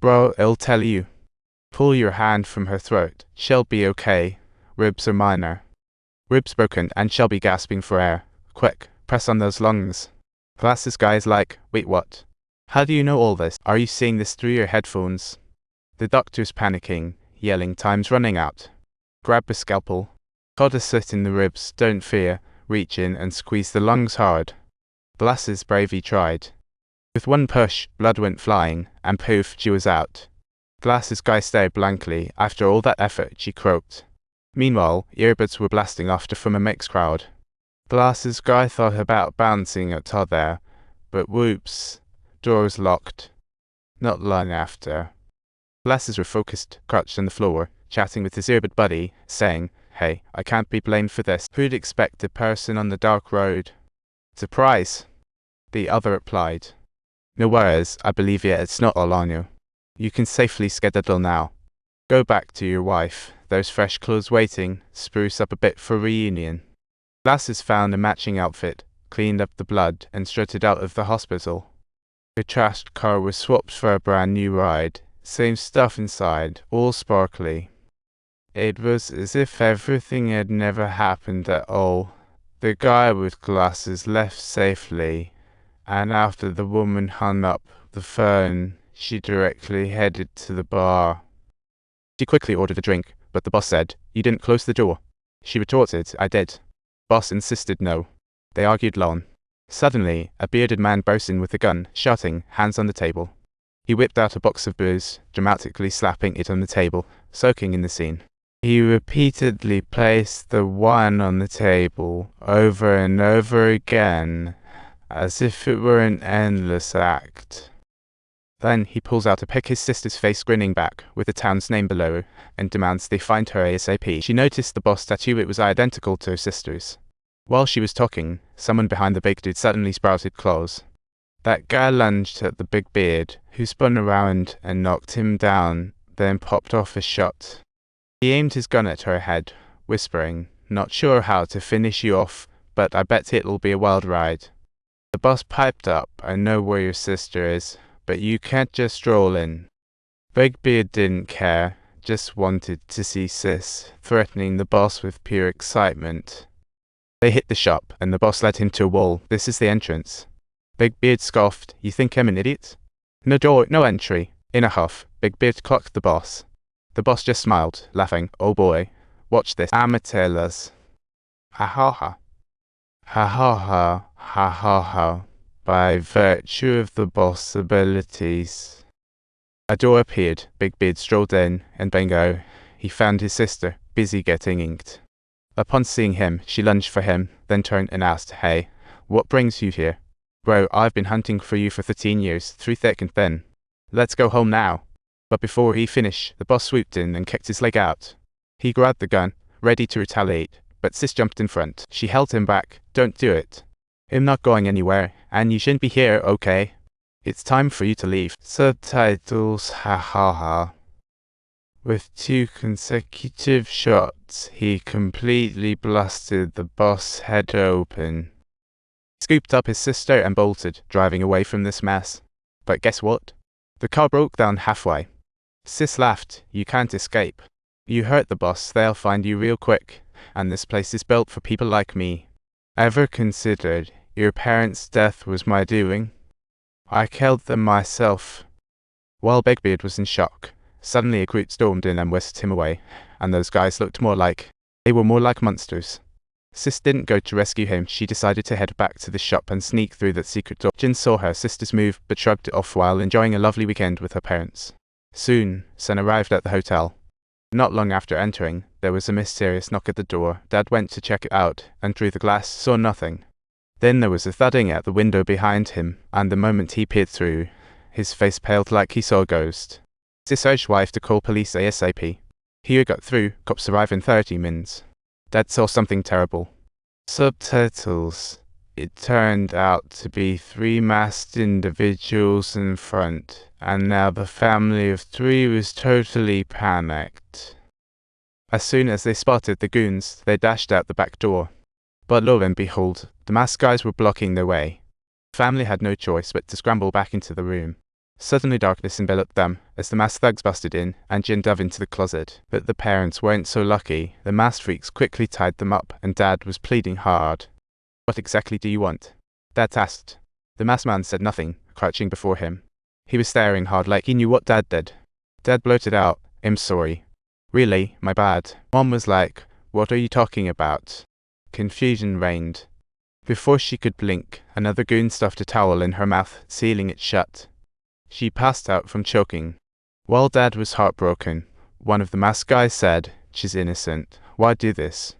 Bro, I'll tell you. Pull your hand from her throat. She'll be okay. Ribs are minor. Ribs broken and she'll be gasping for air. Quick, press on those lungs. Glasses guy's like, wait, what? How do you know all this? Are you seeing this through your headphones? The doctor's panicking, yelling, time's running out. Grab a scalpel. Cut a slit in the ribs, don't fear. Reach in and squeeze the lungs hard. Glasses bravely tried. With one push, blood went flying, and poof, she was out. Glasses guy stared blankly. After all that effort, she croaked. Meanwhile, earbuds were blasting after from a mixed crowd. Glasses guy thought about bouncing at Todd there, but whoops, doors locked. Not long after. Glasses were focused, crouched on the floor, chatting with his earbud buddy, saying, "Hey, I can't be blamed for this. Who'd expect a person on the dark road?" "Surprise," the other replied. "No worries, I believe you, it's not all on you. You can safely skedaddle now. Go back to your wife, there's fresh clothes waiting, spruce up a bit for reunion." Glasses found a matching outfit, cleaned up the blood, and strutted out of the hospital. Her trashed car was swapped for a brand new ride, same stuff inside, all sparkly. It was as if everything had never happened at all. The guy with glasses left safely, and after the woman hung up the phone, she directly headed to the bar. She quickly ordered a drink, but the boss said, "You didn't close the door." She retorted, "I did." Boss insisted no. They argued long. Suddenly, a bearded man burst in with a gun, shouting, hands on the table. He whipped out a box of booze, dramatically slapping it on the table, soaking in the scene. He repeatedly placed the one on the table, over and over again, as if it were an endless act. Then he pulls out a pic, his sister's face grinning back, with the town's name below, and demands they find her ASAP. She noticed the boss tattoo, it was identical to her sister's. While she was talking, someone behind the big dude suddenly sprouted claws. That guy lunged at the big beard, who spun around and knocked him down, then popped off a shot. He aimed his gun at her head, whispering, "Not sure how to finish you off, but I bet it'll be a wild ride." The boss piped up, "I know where your sister is, but you can't just stroll in." Big Beard didn't care, just wanted to see sis, threatening the boss with pure excitement. They hit the shop, and the boss led him to a wall. "This is the entrance." Big Beard scoffed, "You think I'm an idiot?" "No door, no entry." In a huff, Big Beard clocked the boss. The boss just smiled, laughing, "Oh boy, watch this. I'ma tell us." Ha ha ha. Ha ha ha, ha ha ha. By virtue of the boss' abilities. A door appeared, Big Beard strolled in, and bingo, he found his sister, busy getting inked. Upon seeing him, she lunged for him, then turned and asked, "Hey, what brings you here?" "Bro, I've been hunting for you for 13 years, through thick and thin. Let's go home now." But before he finished, the boss swooped in and kicked his leg out. He grabbed the gun, ready to retaliate, but sis jumped in front. She held him back. "Don't do it. I'm not going anywhere, and you shouldn't be here, okay? It's time for you to leave." Subtitles, ha ha ha. With 2 consecutive shots, he completely blasted the boss' head open. He scooped up his sister and bolted, driving away from this mess. But guess what? The car broke down halfway. Sis laughed, "You can't escape. You hurt the boss, they'll find you real quick, and this place is built for people like me. Ever considered your parents' death was my doing? I killed them myself." While Big Beard was in shock, suddenly a group stormed in and whisked him away, and those guys looked more like monsters. Sis didn't go to rescue him, she decided to head back to the shop and sneak through that secret door. Jin saw her sister's move, but shrugged it off while enjoying a lovely weekend with her parents. Soon, Sen arrived at the hotel. Not long after entering, there was a mysterious knock at the door. Dad went to check it out, and through the glass saw nothing. Then there was a thudding at the window behind him, and the moment he peered through, his face paled like he saw a ghost. Sis urged wife to call police ASAP. Here got through, cops arrive in 30 minutes. Dad saw something terrible. Subtitles. It turned out to be 3 masked individuals in front, and now the family of 3 was totally panicked. As soon as they spotted the goons, they dashed out the back door. But lo and behold, the masked guys were blocking their way. The family had no choice but to scramble back into the room. Suddenly darkness enveloped them as the masked thugs busted in and Jin dove into the closet. But the parents weren't so lucky. The masked freaks quickly tied them up and Dad was pleading hard. What exactly do you want? Dad asked. The masked man said nothing, crouching before him. He was staring hard like he knew what Dad did. Dad blurted out, I'm sorry. Really, my bad. Mom was like, what are you talking about? Confusion reigned. Before she could blink, another goon stuffed a towel in her mouth, sealing it shut. She passed out from choking. While Dad was heartbroken, one of the masked guys said, she's innocent. Why do this?